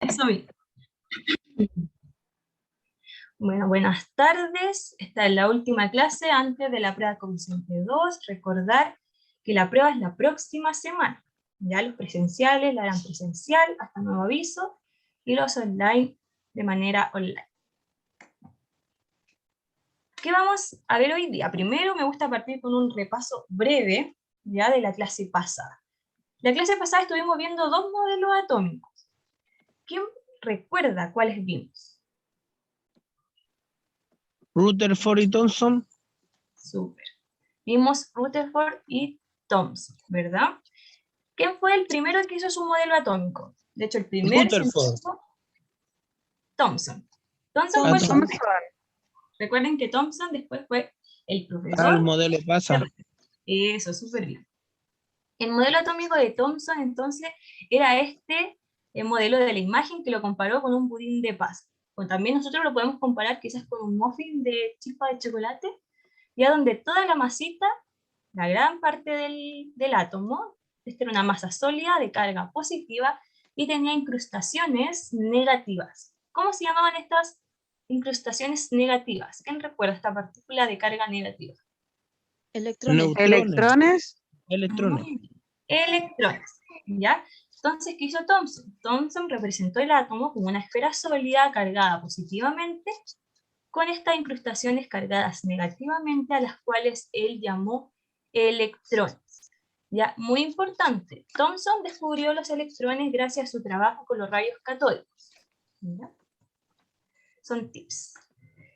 Eso mismo. Bueno, buenas tardes. Esta es la última clase antes de la prueba consciente 2. Recordar que la prueba es la próxima semana. Ya los presenciales la harán presencial hasta nuevo aviso y los online de manera online. ¿Qué vamos a ver hoy día? Primero me gusta partir con un repaso breve ya de la clase pasada. La clase pasada estuvimos viendo dos modelos atómicos. ¿Quién recuerda cuáles vimos? Rutherford y Thomson. Súper. Vimos Rutherford y Thomson, ¿verdad? ¿Quién fue el primero que hizo su modelo atómico? De hecho, el primer Rutherford. científico, Thomson. Thomson fue el Thomson. primero. Recuerden que Thomson después fue el profesor. El modelo pasa. Eso, súper bien. El modelo atómico de Thomson, entonces, era este el modelo de la imagen que lo comparó con un budín de pasa. O también nosotros lo podemos comparar quizás con un muffin de chispa de chocolate, ya donde toda la masita, la gran parte del átomo, esta era una masa sólida de carga positiva y tenía incrustaciones negativas. ¿Cómo se llamaban estas incrustaciones negativas? ¿Quién recuerda esta partícula de carga negativa? Electrones. Electrones. Electrones, ¿ya? Entonces, ¿qué hizo Thomson? Thomson representó el átomo como una esfera sólida cargada positivamente con estas incrustaciones cargadas negativamente a las cuales él llamó electrones. ¿Ya? Muy importante, Thomson descubrió los electrones gracias a su trabajo con los rayos catódicos. ¿Ya? Son tips.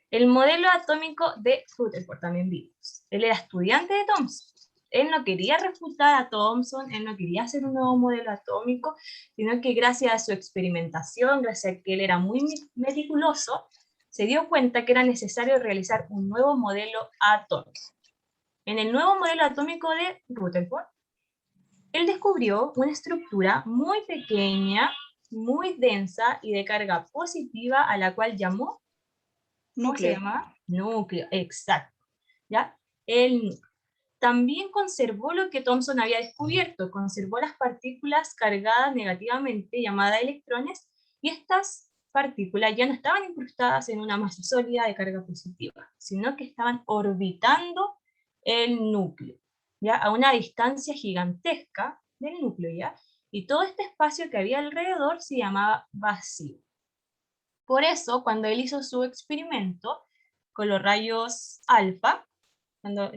El modelo atómico de Rutherford también vimos. Él era estudiante de Thomson. Él no quería refutar a Thomson, él no quería hacer un nuevo modelo atómico, sino que gracias a su experimentación, gracias a que él era muy meticuloso, se dio cuenta que era necesario realizar un nuevo modelo atómico. En el nuevo modelo atómico de Rutherford, él descubrió una estructura muy pequeña, muy densa y de carga positiva a la cual llamó, ¿cómo se llama? Núcleo, exacto. ¿Ya? El núcleo. También conservó lo que Thomson había descubierto, conservó las partículas cargadas negativamente llamadas electrones, y estas partículas ya no estaban incrustadas en una masa sólida de carga positiva, sino que estaban orbitando el núcleo, ¿ya? A una distancia gigantesca del núcleo, ¿ya? Y todo este espacio que había alrededor se llamaba vacío. Por eso, cuando él hizo su experimento con los rayos alfa,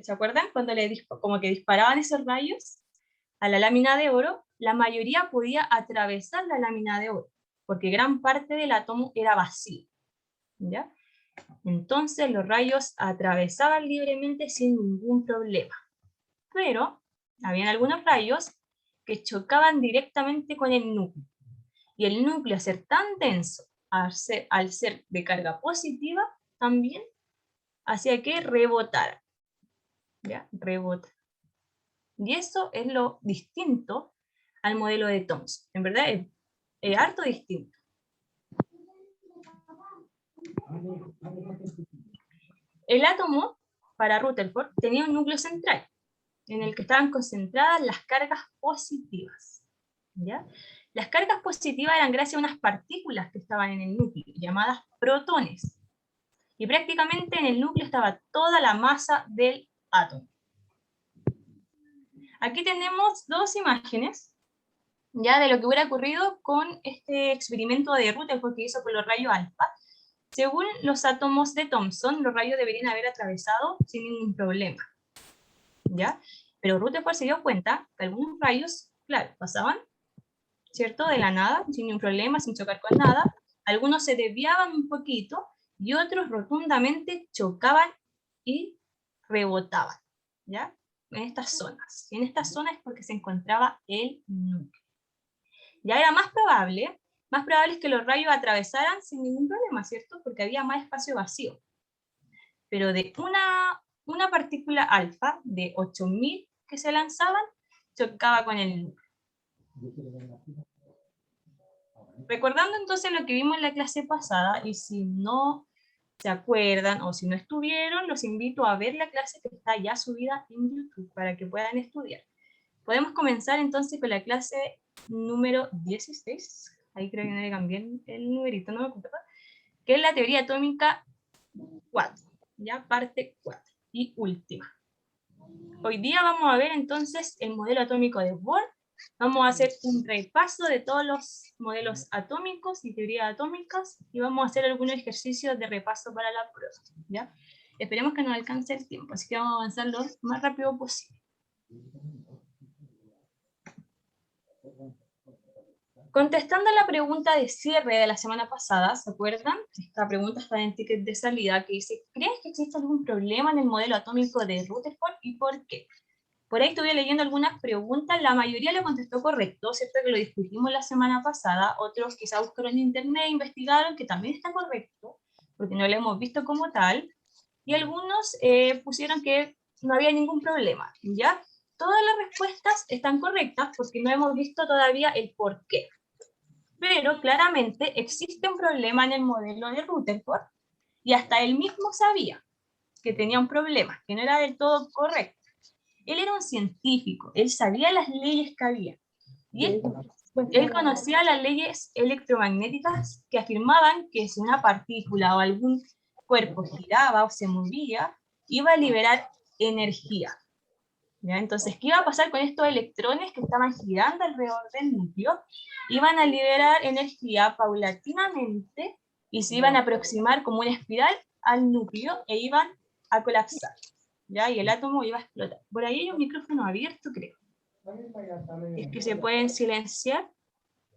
¿se acuerdan? Cuando como que disparaban esos rayos a la lámina de oro, la mayoría podía atravesar la lámina de oro, porque gran parte del átomo era vacío, ¿ya? Entonces los rayos atravesaban libremente sin ningún problema. Pero habían algunos rayos que chocaban directamente con el núcleo. Y el núcleo, al ser tan denso, al ser de carga positiva, también hacía que rebotara. ¿Ya? Rebota. Y eso es lo distinto al modelo de Thomson. En verdad es harto distinto. El átomo, para Rutherford, tenía un núcleo central, en el que estaban concentradas las cargas positivas. ¿Ya? Las cargas positivas eran gracias a unas partículas que estaban en el núcleo, llamadas protones. Y prácticamente en el núcleo estaba toda la masa del átomo. Aquí tenemos dos imágenes ya de lo que hubiera ocurrido con este experimento de Rutherford que hizo con los rayos alfa. Según los átomos de Thomson, los rayos deberían haber atravesado sin ningún problema, ¿ya? Pero Rutherford se dio cuenta que algunos rayos, claro, pasaban, ¿cierto? De la nada, sin ningún problema, sin chocar con nada. Algunos se desviaban un poquito y otros rotundamente chocaban y rebotaban, ¿ya? En estas zonas. Y en estas zonas es porque se encontraba el núcleo. Ya era más probable es que los rayos atravesaran sin ningún problema, ¿cierto? Porque había más espacio vacío. Pero de una partícula alfa de 8000 que se lanzaban, chocaba con el núcleo. Recordando entonces lo que vimos en la clase pasada, y si no se acuerdan o si no estuvieron, los invito a ver la clase que está ya subida en YouTube para que puedan estudiar. Podemos comenzar entonces con la clase número 16. ahí creo que no le cambié el numerito, no me acuerdo, que es la teoría atómica 4, ya parte 4 y última. Hoy día vamos a ver entonces el modelo atómico de Bohr. Vamos a hacer un repaso de todos los modelos atómicos y teorías atómicas y vamos a hacer algunos ejercicios de repaso para la prueba, ¿ya? Esperemos que nos alcance el tiempo, así que vamos a avanzar lo más rápido posible. Contestando a la pregunta de cierre de la semana pasada, ¿se acuerdan? Esta pregunta está en el ticket de salida que dice, ¿crees que existe algún problema en el modelo atómico de Rutherford y por qué? Por ahí estuve leyendo algunas preguntas, la mayoría lo contestó correcto, ¿cierto? Que lo discutimos la semana pasada, otros quizá buscaron en internet, investigaron que también está correcto, porque no lo hemos visto como tal, y algunos pusieron que no había ningún problema, ¿ya? Todas las respuestas están correctas porque no hemos visto todavía el por qué. Pero claramente existe un problema en el modelo de Rutherford, y hasta él mismo sabía que tenía un problema, que no era del todo correcto. Él era un científico, él sabía las leyes que había. Y él conocía las leyes electromagnéticas que afirmaban que si una partícula o algún cuerpo giraba o se movía, iba a liberar energía. ¿Ya? Entonces, ¿qué iba a pasar con estos electrones que estaban girando alrededor del núcleo? Iban a liberar energía paulatinamente y se iban a aproximar como una espiral al núcleo e iban a colapsar. ¿Ya? Y el átomo iba a explotar. Por ahí hay un micrófono abierto, creo. Es que se pueden silenciar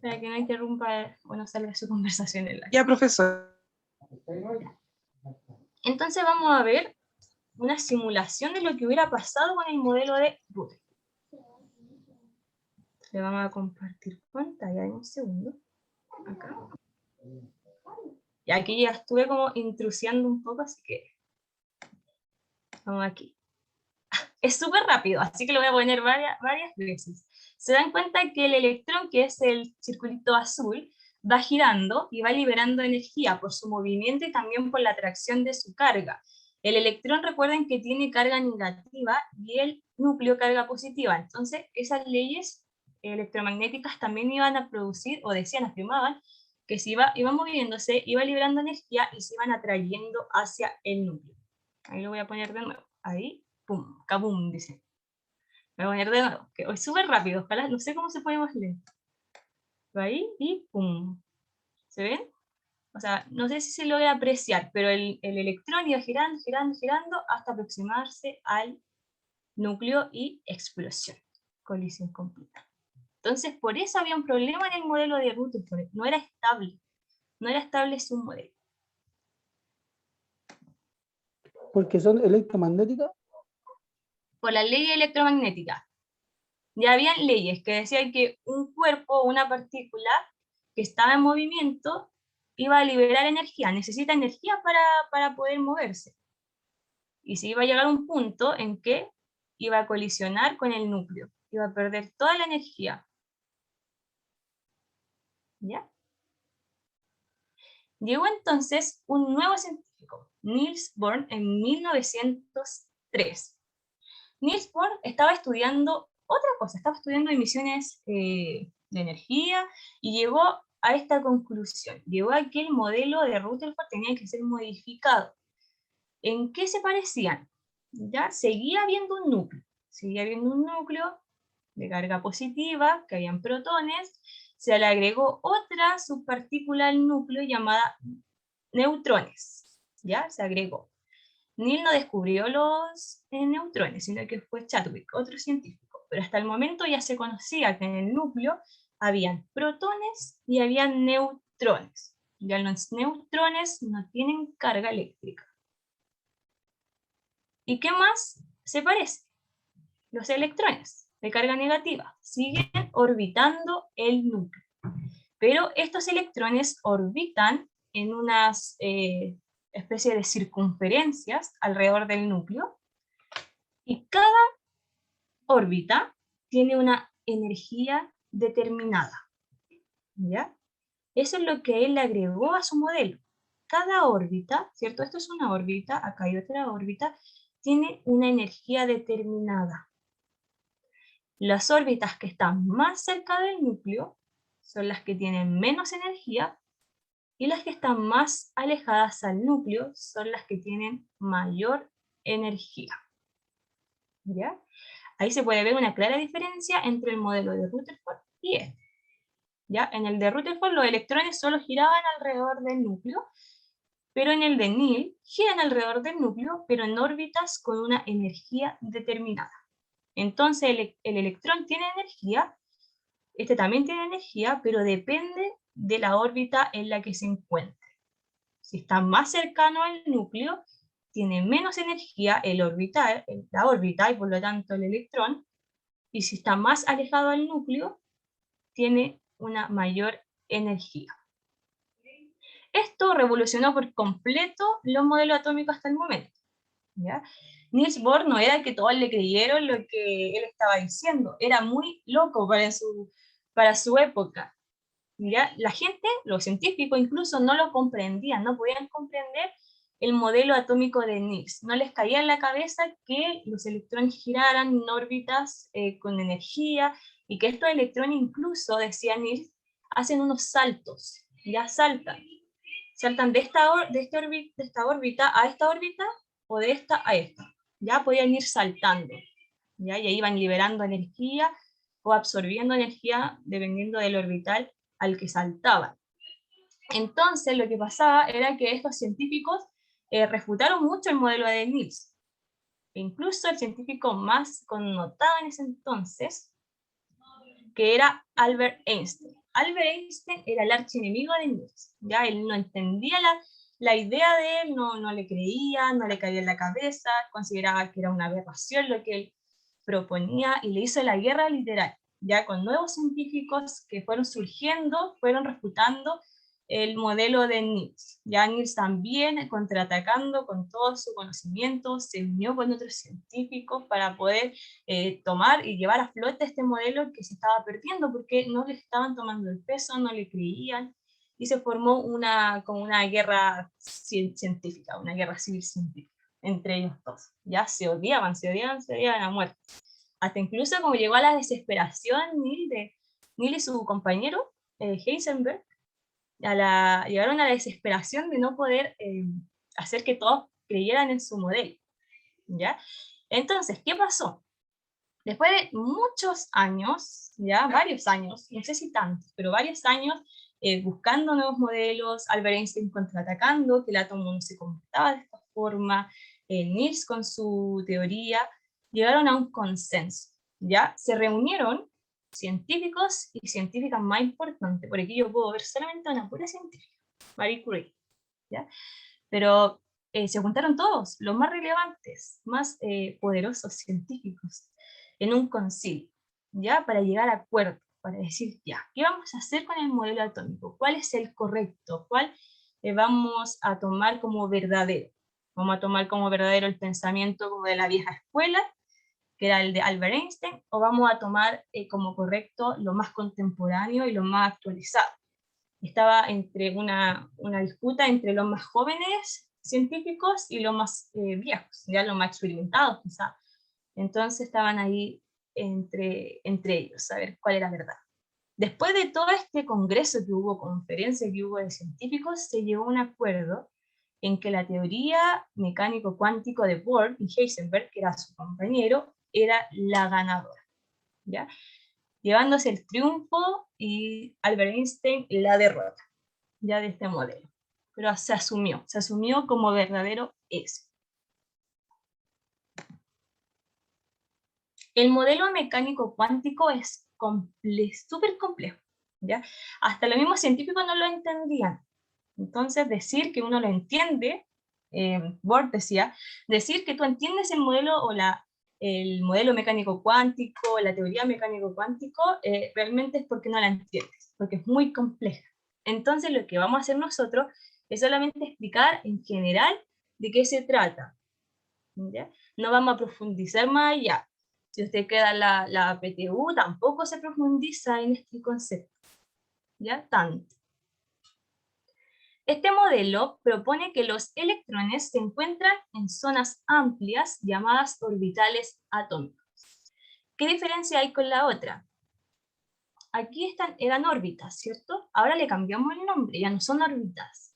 para que no interrumpa o no salga su conversación en la. Ya, profesor. Entonces vamos a ver una simulación de lo que hubiera pasado con el modelo de Rutherford. Le vamos a compartir pantalla en un segundo. Acá. Y aquí ya estuve como intrusiando un poco, así que vamos aquí. Es súper rápido, así que lo voy a poner varias veces. Se dan cuenta que el electrón, que es el circulito azul, va girando y va liberando energía por su movimiento y también por la atracción de su carga. El electrón, recuerden que tiene carga negativa y el núcleo carga positiva. Entonces, esas leyes electromagnéticas también iban a producir, o decían, afirmaban, que si iba moviéndose, iba liberando energía y se iban atrayendo hacia el núcleo. Ahí lo voy a poner de nuevo. Ahí, pum, kabum, dice. Me voy a poner de nuevo, que hoy es súper rápido, ojalá, no sé cómo se puede más lento. Ahí y pum. ¿Se ven? O sea, no sé si se logra apreciar, pero el electrón iba girando, girando, girando hasta aproximarse al núcleo y explosión. Colisión completa. Entonces, por eso había un problema en el modelo de Rutherford. No era estable. No era estable su modelo. Porque son electromagnéticas. Por la ley electromagnética. Ya habían leyes que decían que un cuerpo o una partícula que estaba en movimiento iba a liberar energía, necesita energía para poder moverse. Y se iba a llegar a un punto en que iba a colisionar con el núcleo, iba a perder toda la energía. ¿Ya? Llegó entonces un nuevo científico, Niels Bohr, en 1903. Niels Bohr estaba estudiando otra cosa, estaba estudiando emisiones de energía y llegó a esta conclusión. Llegó a que el modelo de Rutherford tenía que ser modificado. ¿En qué se parecían? Ya seguía habiendo un núcleo de carga positiva, que habían protones, se le agregó otra subpartícula al núcleo llamada neutrones. ¿Ya? Se agregó. Neil no descubrió los neutrones, sino que fue Chadwick, otro científico. Pero hasta el momento ya se conocía que en el núcleo habían protones y habían neutrones. Ya los neutrones no tienen carga eléctrica. ¿Y qué más se parece? Los electrones de carga negativa siguen orbitando el núcleo. Pero estos electrones orbitan en unas especie de circunferencias alrededor del núcleo, y cada órbita tiene una energía determinada. ¿Ya? Eso es lo que él le agregó a su modelo. Cada órbita, ¿cierto? Esto es una órbita, acá hay otra órbita, tiene una energía determinada. Las órbitas que están más cerca del núcleo son las que tienen menos energía, y las que están más alejadas al núcleo son las que tienen mayor energía. ¿Ya? Ahí se puede ver una clara diferencia entre el modelo de Rutherford y este. ¿Ya? En el de Rutherford los electrones solo giraban alrededor del núcleo, pero en el de Neil giran alrededor del núcleo, pero en órbitas con una energía determinada. Entonces el electrón tiene energía, este también tiene energía, pero depende de la órbita en la que se encuentre. Si está más cercano al núcleo, tiene menos energía la órbita, y por lo tanto el electrón, y si está más alejado al núcleo, tiene una mayor energía. Esto revolucionó por completo los modelos atómicos hasta el momento. ¿Ya? Niels Bohr no era el que todos le creyeron lo que él estaba diciendo, era muy loco para su época. ¿Ya? La gente, los científicos incluso, no lo comprendían, no podían comprender el modelo atómico de Niels. No les caía en la cabeza que los electrones giraran en órbitas con energía, y que estos electrones incluso, decía Niels, hacen unos saltos, ya saltan de esta órbita a esta órbita, o de esta a esta. Ya podían ir saltando, ¿ya? Y ahí iban liberando energía o absorbiendo energía dependiendo del orbital al que saltaban. Entonces lo que pasaba era que estos científicos refutaron mucho el modelo de Niels. E incluso el científico más connotado en ese entonces, que era Albert Einstein. Albert Einstein era el archienemigo de Niels. ¿Ya? Él no entendía la idea de él, no le creía, no le caía en la cabeza, consideraba que era una aberración lo que él proponía, y le hizo la guerra literal. Ya con nuevos científicos que fueron surgiendo, fueron refutando el modelo de Niels. Ya Niels también, contraatacando con todo su conocimiento, se unió con otros científicos para poder tomar y llevar a flote este modelo que se estaba perdiendo, porque no le estaban tomando el peso, no le creían, y se formó como una guerra científica, una guerra civil científica entre ellos dos. Ya se odiaban a muerte. Hasta incluso como llegó a la desesperación Neil y su compañero Heisenberg, llegaron a la desesperación de no poder hacer que todos creyeran en su modelo. ¿Ya? Entonces, ¿qué pasó? Después de muchos años, ya varios años, no sé si tantos, pero varios años buscando nuevos modelos, Albert Einstein contraatacando, que el átomo no se comportaba de esta forma, Niels con su teoría, llegaron a un consenso. ¿Ya? Se reunieron científicos y científicas más importantes, por aquí yo puedo ver solamente una pura científica, Marie Curie, ¿ya? Pero se juntaron todos, los más relevantes, más poderosos científicos, en un concilio, ¿ya? Para llegar a acuerdo, para decir, ya, ¿qué vamos a hacer con el modelo atómico? ¿Cuál es el correcto? ¿Cuál vamos a tomar como verdadero? ¿Vamos a tomar como verdadero el pensamiento como de la vieja escuela, que era el de Albert Einstein, o vamos a tomar como correcto lo más contemporáneo y lo más actualizado? Estaba entre una disputa entre los más jóvenes científicos y los más viejos, ya los más experimentados quizá. Entonces estaban ahí entre ellos, a ver cuál era verdad. Después de todo este congreso que hubo, conferencia que hubo de científicos, se llegó a un acuerdo en que la teoría mecánico-cuántico de Bohr y Heisenberg, que era su compañero, era la ganadora, ¿ya? Llevándose el triunfo y Albert Einstein la derrota, ya de este modelo. Pero se asumió como verdadero éxito. El modelo mecánico cuántico es súper complejo, ¿ya? Hasta los mismos científicos no lo entendían. Entonces decir que uno lo entiende, Bohr decía, decir que tú entiendes el modelo o el modelo mecánico cuántico, la teoría mecánico cuántico, realmente es porque no la entiendes, porque es muy compleja. Entonces lo que vamos a hacer nosotros es solamente explicar en general de qué se trata, ¿ya? No vamos a profundizar más allá. Si usted queda la PTU, tampoco se profundiza en este concepto, ¿ya? Tanto. Este modelo propone que los electrones se encuentran en zonas amplias llamadas orbitales atómicas. ¿Qué diferencia hay con la otra? aquí eran órbitas, ¿cierto? Ahora le cambiamos el nombre, ya no son órbitas,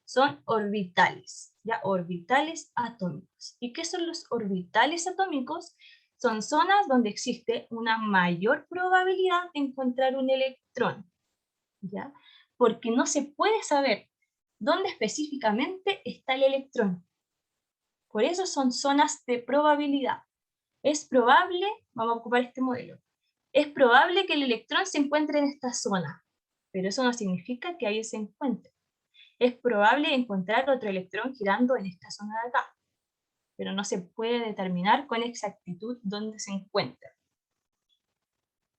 son orbitales, ya, orbitales atómicos. ¿Y qué son los orbitales atómicos? Son zonas donde existe una mayor probabilidad de encontrar un electrón, ¿ya? Porque no se puede saber dónde específicamente está el electrón. Por eso son zonas de probabilidad. Es probable, vamos a ocupar este modelo, es probable que el electrón se encuentre en esta zona, pero eso no significa que ahí se encuentre. Es probable encontrar otro electrón girando en esta zona de acá, pero no se puede determinar con exactitud dónde se encuentra.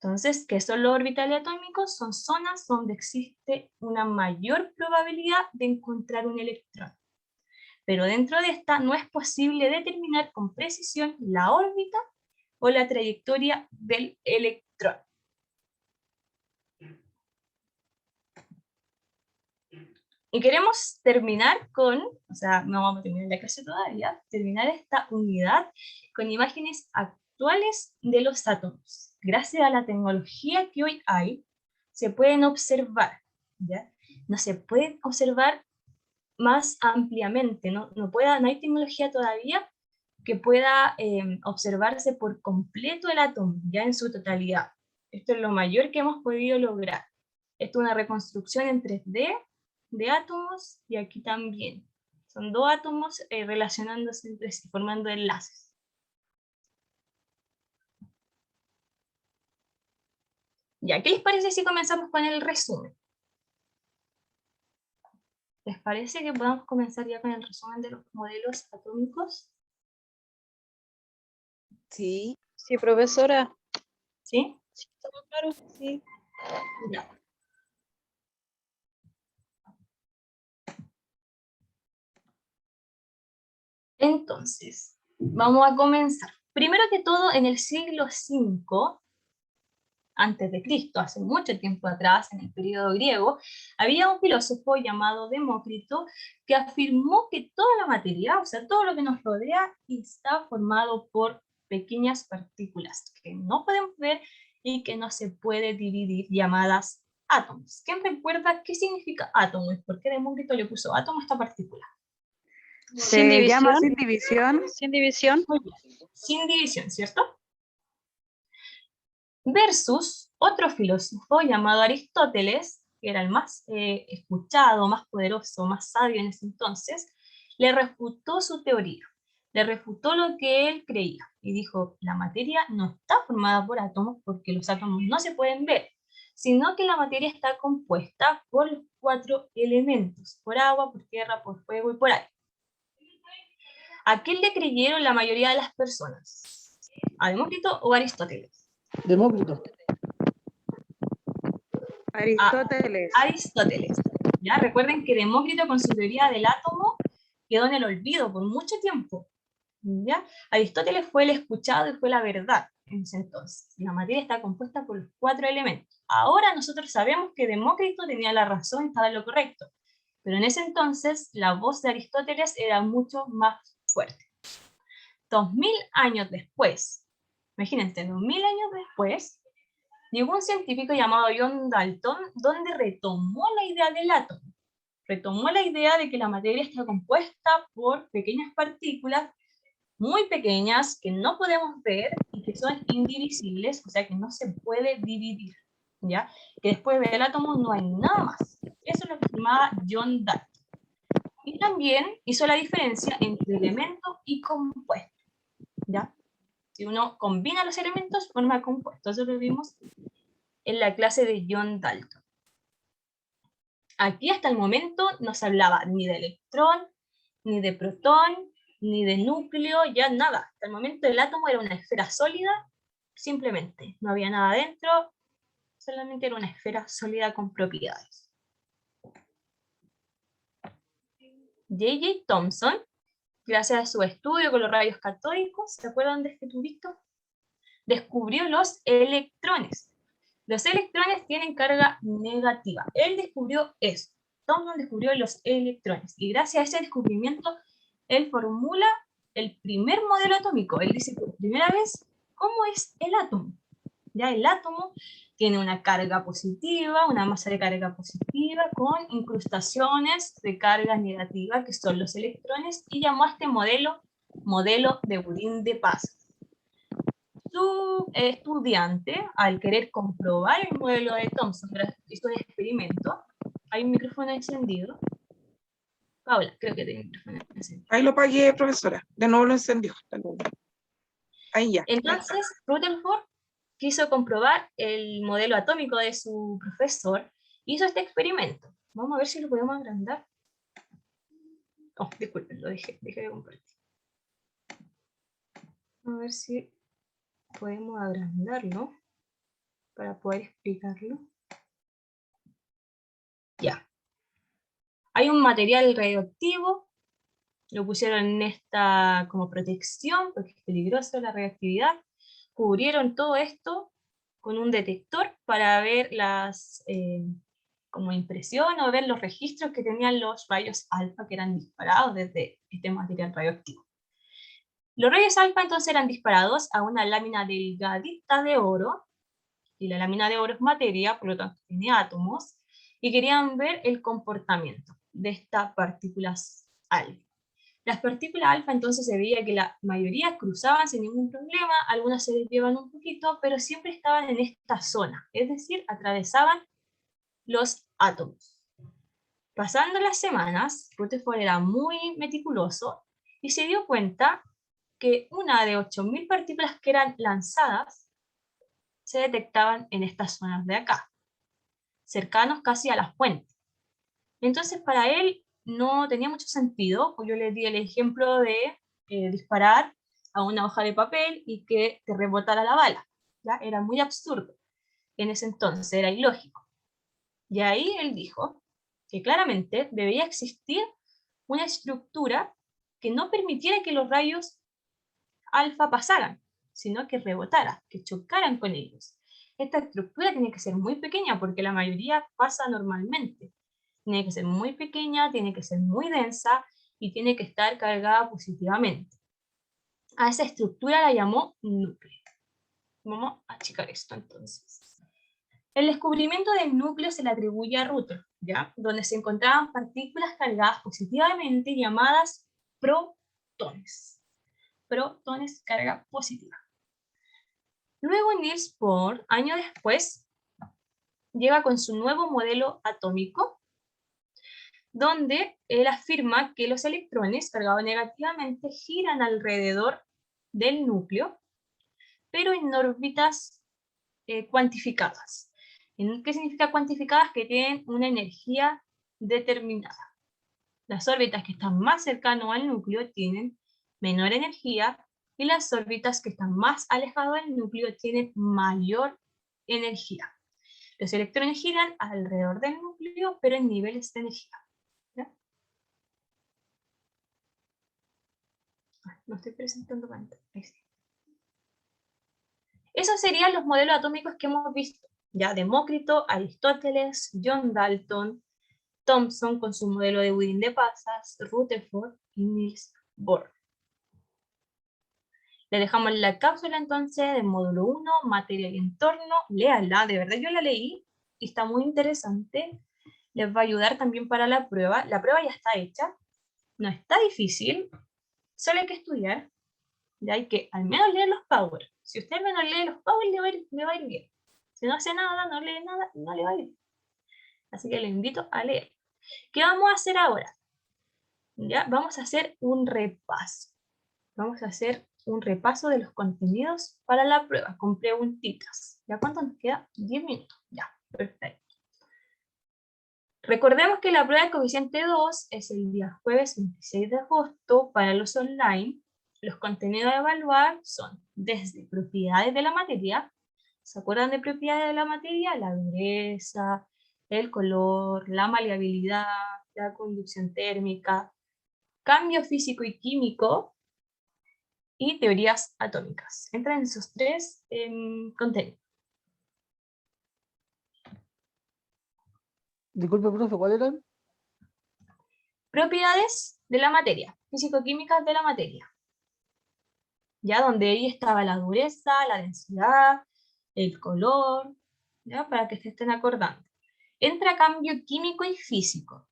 Entonces, ¿qué son los orbitales atómicos? Son zonas donde existe una mayor probabilidad de encontrar un electrón. Pero dentro de esta no es posible determinar con precisión la órbita o la trayectoria del electrón. Y queremos terminar con, o sea, no vamos a terminar la clase todavía, terminar esta unidad con imágenes actuales de los átomos. Gracias a la tecnología que hoy hay, se pueden observar, ¿ya? No se pueden observar más ampliamente, no hay tecnología todavía que pueda observarse por completo el átomo, ya en su totalidad. Esto es lo mayor que hemos podido lograr. Esto es una reconstrucción en 3D de átomos, y aquí también. Son dos átomos relacionándose entre sí, formando enlaces. Ya, ¿qué les parece si comenzamos con el resumen? ¿Les parece que podamos comenzar ya con el resumen de los modelos atómicos? Sí, sí, profesora. ¿Sí? Sí, estamos claros, sí. Ya. Entonces, vamos a comenzar. Primero que todo, en el siglo V, antes de Cristo, hace mucho tiempo atrás, en el periodo griego, había un filósofo llamado Demócrito que afirmó que toda la materia, o sea, todo lo que nos rodea, está formado por pequeñas partículas que no podemos ver y que no se puede dividir, llamadas átomos. ¿Quién recuerda qué significa átomo y por qué Demócrito le puso átomo a esta partícula? Sin Se llama división. sin división. Sin división. Muy bien. Sin división, ¿cierto? Versus otro filósofo llamado Aristóteles, que era el más escuchado, más poderoso, más sabio en ese entonces, le refutó su teoría, le refutó lo que él creía, y dijo, la materia no está formada por átomos porque los átomos no se pueden ver, sino que la materia está compuesta por los 4 elementos, por agua, por tierra, por fuego y por aire. ¿A quién le creyeron la mayoría de las personas? ¿A Demócrito o a Aristóteles? Demócrito. Aristóteles. Aristóteles. ¿Ya? Recuerden que Demócrito con su teoría del átomo quedó en el olvido por mucho tiempo. ¿Ya? Aristóteles fue el escuchado y fue la verdad en ese entonces. La materia está compuesta por los 4 elementos. Ahora nosotros sabemos que Demócrito tenía la razón, estaba en lo correcto. Pero en ese entonces la voz de Aristóteles era mucho más fuerte. 2000 años después, imagínense, 2000 años después, llegó un científico llamado John Dalton, donde retomó la idea del átomo. Retomó la idea de que la materia está compuesta por pequeñas partículas muy pequeñas que no podemos ver y que son indivisibles, o sea que no se puede dividir, ¿ya? Que después del átomo no hay nada más. Eso es lo que afirmaba John Dalton. Y también hizo la diferencia entre elemento y compuesto, ¿ya? Si uno combina los elementos, forma compuesto. Eso lo vimos en la clase de John Dalton. Aquí hasta el momento no se hablaba ni de electrón, ni de protón, ni de núcleo, ya nada. Hasta el momento el átomo era una esfera sólida, simplemente. No había nada dentro, solamente era una esfera sólida con propiedades. J.J. Thomson, gracias a su estudio con los rayos catódicos, ¿se acuerdan de este tubito? Descubrió los electrones. Los electrones tienen carga negativa. Él descubrió eso. Thomson descubrió los electrones. Y gracias a ese descubrimiento, él formula el primer modelo atómico. Él dice por primera vez cómo es el átomo. Ya el átomo tiene una carga positiva, una masa de carga positiva, con incrustaciones de carga negativa, que son los electrones, y llamó a este modelo de budín de pasas. Su estudiante, al querer comprobar el modelo de Thomson, hizo un experimento. Hay un micrófono encendido. Paula, creo que tiene un micrófono encendido. Ahí lo apagué, profesora. De nuevo lo encendió. Ahí ya. Entonces, Rutherford quiso comprobar el modelo atómico de su profesor, hizo este experimento. Vamos a ver si lo podemos agrandar. Oh, disculpen, lo dejé de compartir. A ver si podemos agrandarlo para poder explicarlo. Ya. Hay un material radioactivo, lo pusieron en esta como protección, porque es peligrosa la radioactividad. Cubrieron todo esto con un detector para ver las como impresión o ver los registros que tenían los rayos alfa que eran disparados desde este material radioactivo. Los rayos alfa entonces eran disparados a una lámina delgadita de oro, y la lámina de oro es materia, por lo tanto tiene átomos, y querían ver el comportamiento de estas partículas alfa. Las partículas alfa entonces se veía que la mayoría cruzaban sin ningún problema, algunas se desviaban un poquito, pero siempre estaban en esta zona, es decir, atravesaban los átomos. Pasando las semanas, Rutherford era muy meticuloso y se dio cuenta que una de 8.000 partículas que eran lanzadas se detectaban en estas zonas de acá, cercanos casi a la fuente. Entonces para él no tenía mucho sentido, pues yo le di el ejemplo de disparar a una hoja de papel y que te rebotara la bala. ¿Ya? Era muy absurdo. En ese entonces era ilógico. Y ahí él dijo que claramente debería existir una estructura que no permitiera que los rayos alfa pasaran, sino que rebotaran, que chocaran con ellos. Esta estructura tiene que ser muy pequeña porque la mayoría pasa normalmente. Tiene que ser muy pequeña, tiene que ser muy densa y tiene que estar cargada positivamente. A esa estructura la llamó núcleo. Vamos a achicar esto entonces. El descubrimiento del núcleo se le atribuye a Rutherford, ¿ya? Donde se encontraban partículas cargadas positivamente llamadas protones. Protones carga positiva. Luego Niels Bohr, años después, llega con su nuevo modelo atómico, donde él afirma que los electrones cargados negativamente giran alrededor del núcleo, pero en órbitas cuantificadas. ¿Qué significa cuantificadas? Que tienen una energía determinada. Las órbitas que están más cercanas al núcleo tienen menor energía, y las órbitas que están más alejadas del núcleo tienen mayor energía. Los electrones giran alrededor del núcleo, pero en niveles de energía. ¿Ya? No estoy presentando pantalla. Ahí sí. Esos serían los modelos atómicos que hemos visto. Ya Demócrito, Aristóteles, John Dalton, Thomson con su modelo de budín de pasas, Rutherford y Niels Bohr. Le dejamos la cápsula entonces del módulo 1, materia y entorno. Léala, de verdad yo la leí y está muy interesante. Les va a ayudar también para la prueba. La prueba ya está hecha, no está difícil, solo hay que estudiar. Y hay que al menos leer los power. Si usted al menos lee los power, le va a ir bien. Si no hace nada, no lee nada, no le va a ir bien. Así que le invito a leer. ¿Qué vamos a hacer ahora? ¿Ya? Vamos a hacer un repaso. Vamos a hacer un repaso de los contenidos para la prueba, con preguntitas. ¿Ya cuánto nos queda? 10 minutos. Ya, perfecto. Recordemos que la prueba de coeficiente 2 es el día jueves 26 de agosto para los online. Los contenidos a evaluar son desde propiedades de la materia. ¿Se acuerdan de propiedades de la materia? La dureza, el color, la maleabilidad, la conducción térmica, cambio físico y químico, y teorías atómicas. Entran esos tres contenidos. Disculpe, profe, ¿cuál eran? Propiedades de la materia, físico-químicas de la materia. Ya donde ahí estaba la dureza, la densidad, el color, ¿ya? Para que se estén acordando. Entra cambio químico y físico.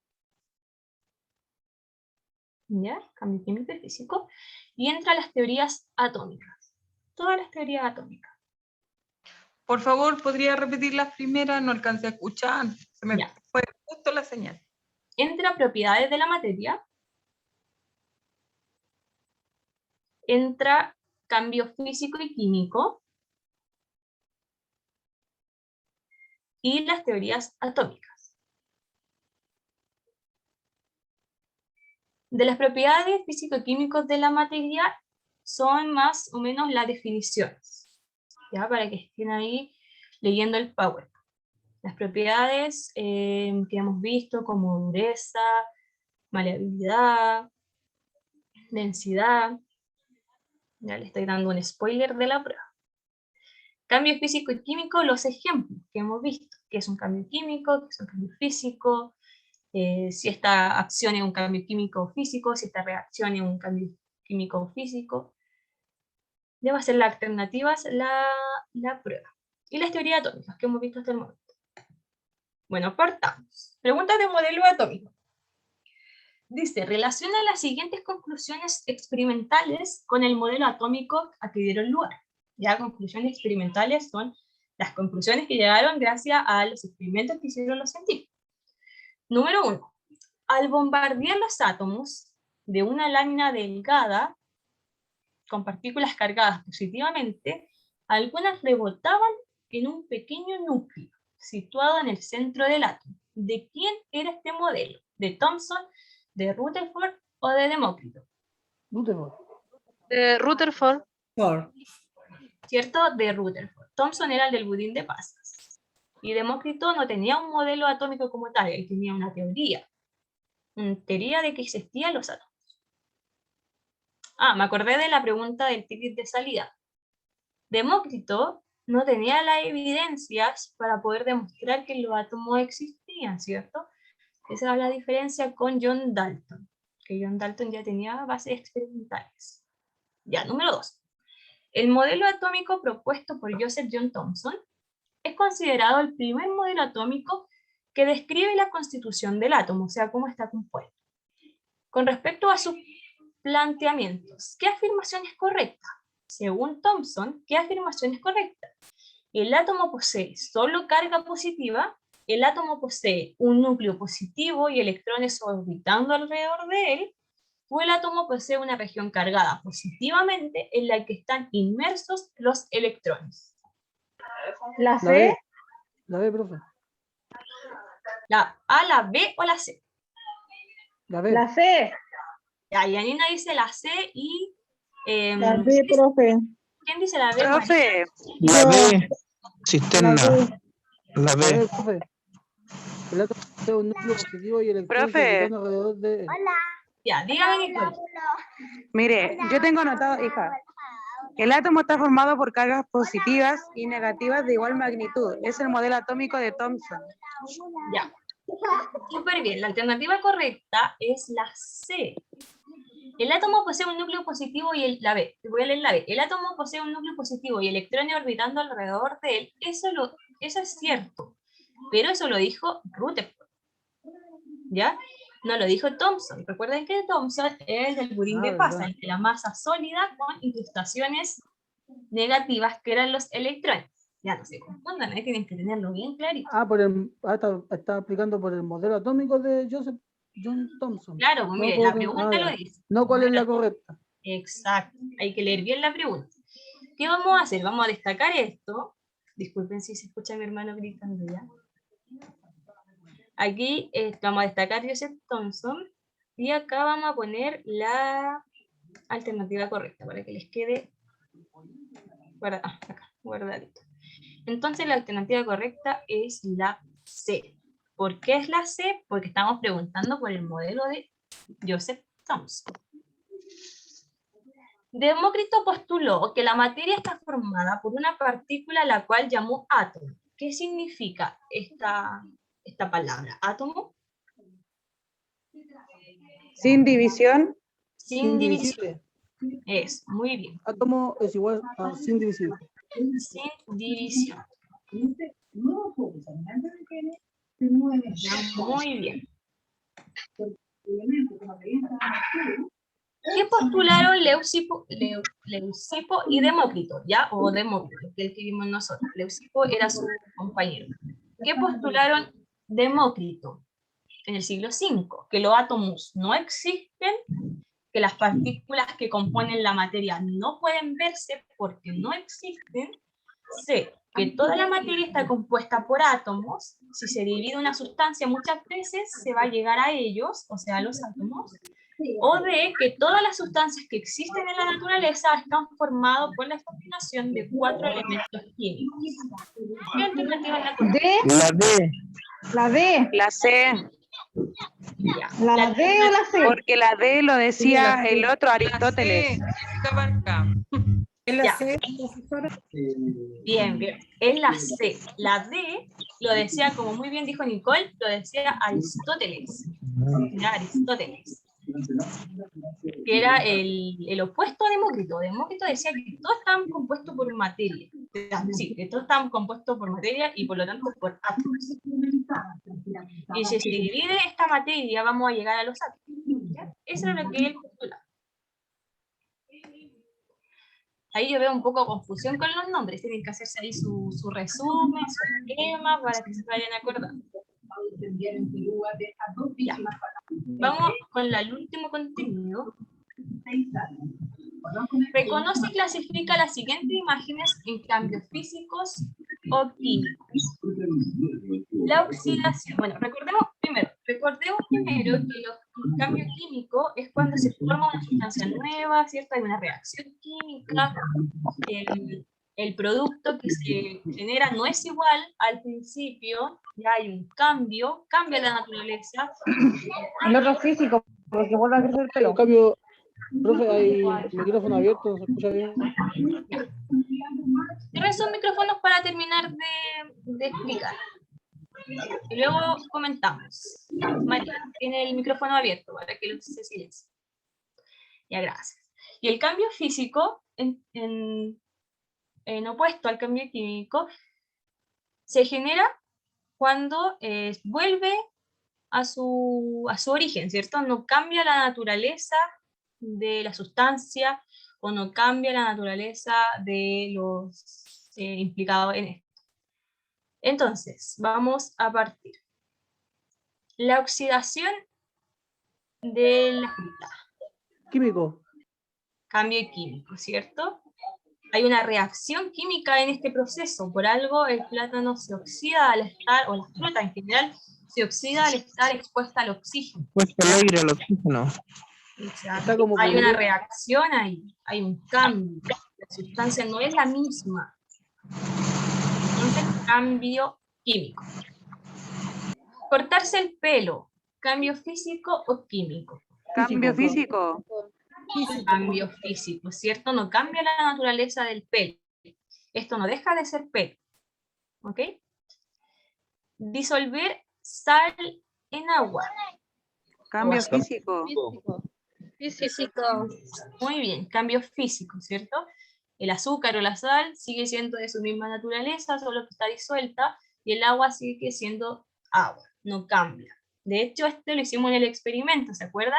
¿Ya? Cambio químico y físico. Y entra las teorías atómicas. Todas las teorías atómicas. Por favor, ¿podría repetir las primeras? No alcancé a escuchar. Se me Ya. fue justo la señal. Entra propiedades de la materia. Entra cambio físico y químico. Y las teorías atómicas. De las propiedades físico-químicas de la materia son más o menos las definiciones, ¿ya? Para que estén ahí leyendo el PowerPoint. Las propiedades que hemos visto como dureza, maleabilidad, densidad. Ya le estoy dando un spoiler de la prueba. Cambio físico y químico, los ejemplos que hemos visto, que es un cambio químico, que es un cambio físico, si esta acción es un cambio químico o físico, si esta reacción es un cambio químico o físico. Debe ser las alternativas la prueba. Y las teorías atómicas que hemos visto hasta el momento. Bueno, partamos. Preguntas de modelo atómico. Dice, relaciona las siguientes conclusiones experimentales con el modelo atómico a que dieron lugar. Ya, conclusiones experimentales son las conclusiones que llegaron gracias a los experimentos que hicieron los científicos. Número 1. Al bombardear los átomos de una lámina delgada con partículas cargadas positivamente, algunas rebotaban en un pequeño núcleo situado en el centro del átomo. ¿De quién era este modelo? ¿De Thomson, de Rutherford o de Demócrito? Rutherford. Rutherford. ¿Cierto? De Rutherford. Thomson era el del budín de pasas. Y Demócrito no tenía un modelo atómico como tal, él tenía una teoría de que existían los átomos. Ah, me acordé de la pregunta del ticket de salida. Demócrito no tenía las evidencias para poder demostrar que los átomos existían, ¿cierto? Esa es la diferencia con John Dalton, que John Dalton ya tenía bases experimentales. Ya, número 2. El modelo atómico propuesto por Joseph John Thomson es considerado el primer modelo atómico que describe la constitución del átomo, o sea, cómo está compuesto. Con respecto a sus planteamientos, ¿qué afirmación es correcta? Según Thomson, ¿qué afirmación es correcta? El átomo posee solo carga positiva, el átomo posee un núcleo positivo y electrones orbitando alrededor de él, o el átomo posee una región cargada positivamente en la que están inmersos los electrones. ¿La La C? B. La B, profe. ¿La A, la B o la C? La B. La C. Ya, Yanina dice la C y... La B, profe. ¿quién dice la B? Profe, La B, La cisterna. B. La La B, B. profe. El átomo posee un núcleo positivo y electrones Profe. orbitando alrededor de él. Ya, dígame, Nicole. Mire, yo tengo anotado, hija. El átomo está formado por cargas positivas y negativas de igual magnitud. Es el modelo atómico de Thomson. Ya. Súper bien. La alternativa correcta es la C. El átomo posee un núcleo positivo y la B. Voy a leer la B. El átomo posee un núcleo positivo y electrones orbitando alrededor de él. Eso es cierto. Pero eso lo dijo Rutherford. ¿Ya? No lo dijo Thomson. Recuerden que Thomson es del budín de ¿verdad? pasa, el de la masa sólida con incrustaciones negativas que eran los electrones. Ya no se confundan, ahí tienen que tenerlo bien clarito. Está aplicando por el modelo atómico de Joseph John Thomson. Claro, pues No mire, por- la pregunta ya. lo dice. No cuál es la correcta. Exacto, hay que leer bien la pregunta. ¿Qué vamos a hacer? Vamos a destacar esto. Disculpen si se escucha a mi hermano gritando ya. Aquí vamos a destacar Joseph Thomson y acá vamos a poner la alternativa correcta para que les quede acá, guardadito. Entonces la alternativa correcta es la C. ¿Por qué es la C? Porque estamos preguntando por el modelo de Joseph Thomson. Demócrito postuló que la materia está formada por una partícula a la cual llamó átomo. ¿Qué significa esta palabra? ¿Átomo? Sin división. Sin división. Indivisible. Es, muy bien. Átomo es igual a sin divisible. sin división. Ya, muy bien. ¿Qué postularon Leucipo y Demócrito? ¿Ya? O Demócrito, que es el que vimos nosotros. Leucipo era su compañero. ¿Qué postularon Demócrito en el siglo V? Que los átomos no existen, que las partículas que componen la materia no pueden verse porque no existen. C, que toda la materia está compuesta por átomos. Si se divide una sustancia muchas veces se va a llegar a ellos, o sea, a los átomos. O D, que todas las sustancias que existen en la naturaleza están formadas por la combinación de 4 elementos químicos. ¿Qué alternativa es la correcta? La D. La D. La C, Ya. ¿La D o la C? porque la D lo decía Sí, la C. el otro Aristóteles. ¿Es la Ya. C, profesora? Bien, bien. Es la C. La D lo decía, como muy bien dijo Nicole, lo decía Aristóteles. Ya, Aristóteles. Que era el opuesto a Demócrito. Demócrito decía que todos estaban compuestos por materia. Sí, que todos estaban compuestos por materia y por lo tanto por átomos. Y si se divide esta materia, vamos a llegar a los átomos. ¿Ya? Eso es lo que él postulaba. Ahí yo veo un poco de confusión con los nombres. Tienen que hacerse ahí su resumen, su esquema, para que se vayan acordando. Ya. Vamos con el último contenido. Reconoce y clasifica las siguientes imágenes en cambios físicos o químicos. La oxidación. Bueno, recordemos primero que el cambio químico es cuando se forma una sustancia nueva, ¿cierto? Hay una reacción química, el producto que se genera no es igual al principio, ya hay un cambio, cambia la naturaleza. El otro físico, porque vuelve a crecer el En pelo. cambio, profe, hay micrófono abierto, ¿se escucha bien? Cierren sus micrófonos para terminar de explicar. Y luego comentamos. María, tiene el micrófono abierto para que se silencie. Ya, gracias. Y el cambio físico, en opuesto al cambio químico, se genera cuando vuelve a su origen, ¿cierto? No cambia la naturaleza de la sustancia o no cambia la naturaleza de los implicados en esto. Entonces, vamos a partir. La oxidación de la fruta. Químico. Cambio químico, ¿cierto? Hay una reacción química en este proceso. Por algo el plátano se oxida al estar, o la fruta en general, se oxida al estar expuesta al oxígeno. Pues el aire, el oxígeno. Está como Hay una que- reacción ahí, hay un cambio. La sustancia no es la misma. Entonces, cambio químico. Cortarse el pelo, cambio físico o químico. Cambio físico. Cambio físico, ¿cierto? No cambia la naturaleza del pelo. Esto no deja de ser pelo. ¿Ok? Disolver sal en agua. Cambio Agua. físico. Físico. Muy bien, cambio físico, ¿cierto? El azúcar o la sal sigue siendo de su misma naturaleza, solo que está disuelta, y el agua sigue siendo agua, no cambia. De hecho, lo hicimos en el experimento, ¿se acuerdan?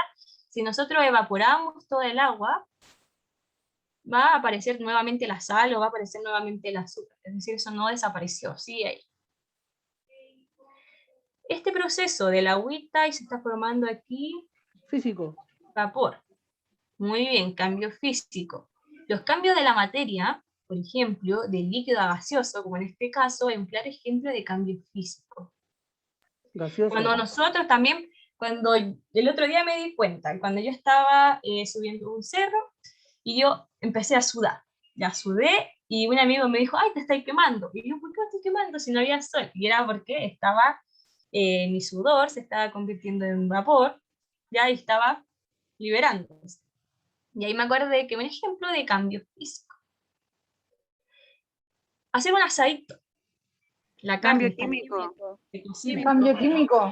Si nosotros evaporamos todo el agua, va a aparecer nuevamente la sal o va a aparecer nuevamente el azúcar. Es decir, eso no desapareció, sigue ahí. Este proceso de la agüita y se está formando aquí Físico. vapor. Muy bien, cambio físico. Los cambios de la materia, por ejemplo, del líquido a gaseoso, como en este caso, es un claro ejemplo de cambio físico. Gaseoso. Cuando nosotros también, cuando el otro día me di cuenta, cuando yo estaba subiendo un cerro y yo empecé a sudar, ya sudé y un amigo me dijo, ay, te estáis quemando. Y yo, ¿por qué me estoy quemando si no había sol? Y era porque estaba, mi sudor se estaba convirtiendo en vapor, ya, y estaba liberándose. Y ahí me acordé que un ejemplo de cambio físico. Hacer un asadito. La Cambio carne químico. se cocina. Cambio químico.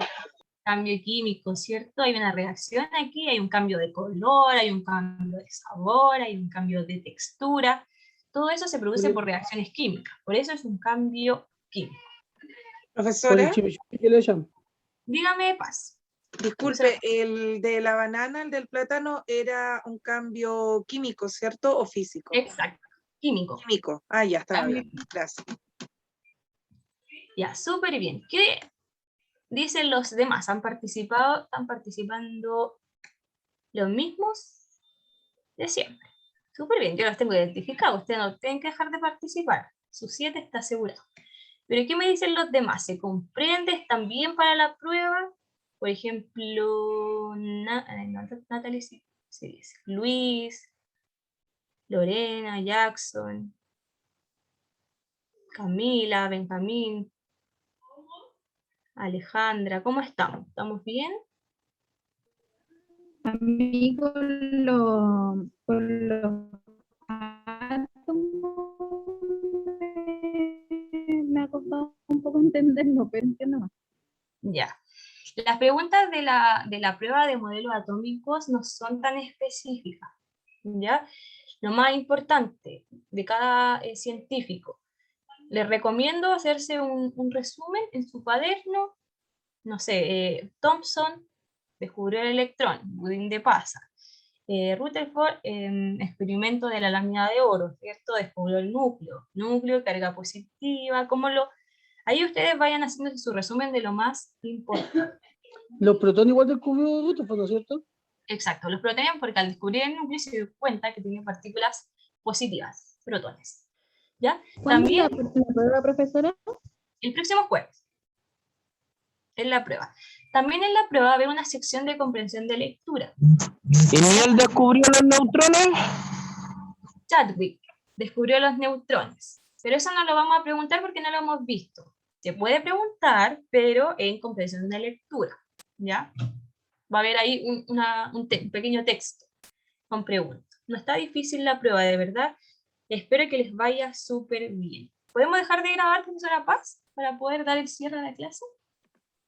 Cambio químico, ¿cierto? Hay una reacción aquí, hay un cambio de color, hay un cambio de sabor, hay un cambio de textura. Todo eso se produce por reacciones químicas, por eso es un cambio químico. Por Profesora, el chimichurri que le echan. Dígame, Paz. disculpe, el de la banana, el del plátano, era un cambio químico, ¿cierto? ¿O físico? Exacto, químico. Químico. Ah, ya, estaba Cambio bien. Gracias. Ya, súper bien. ¿Qué dicen los demás? ¿Han participado? ¿Están participando los mismos de siempre? Súper bien, yo los tengo identificados. Ustedes no tienen que dejar de participar. Su 7 está asegurado. Pero ¿qué me dicen los demás? ¿Se comprende? ¿Están bien para la prueba? Por ejemplo, Natalie sí dice. Luis, Lorena, Jackson, Camila, Benjamín, Alejandra, ¿cómo estamos? ¿Estamos bien? A mí con los átomos me ha costado un poco entenderlo, pero entiendo más. Ya. Las preguntas de la prueba de modelos atómicos no son tan específicas, ¿ya? Lo más importante de cada científico, les recomiendo hacerse un resumen en su cuaderno. No sé, Thomson descubrió el electrón, budín de pasa. Rutherford, experimento de la lámina de oro, ¿cierto? Descubrió el núcleo, carga positiva, ahí ustedes vayan haciendo su resumen de lo más importante. Los protones igual descubrió Rutherford, ¿no es cierto? Exacto, los protones porque al descubrir el núcleo se dio cuenta que tiene partículas positivas, protones. ¿Ya? ¿Cuándo es También la prueba, profesora? el próximo jueves, en la prueba. También en la prueba va a haber una sección de comprensión de lectura. ¿Y Niel descubrió los neutrones? Chadwick descubrió los neutrones, pero eso no lo vamos a preguntar porque no lo hemos visto. Se puede preguntar, pero en comprensión de lectura, ¿ya? Va a haber ahí un pequeño texto con preguntas. No está difícil la prueba, de verdad. Espero que les vaya súper bien. ¿Podemos dejar de grabar, profesora Paz, para poder dar el cierre de la clase?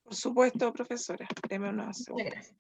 Por supuesto, profesora. Deme unos Muchas segundos. gracias.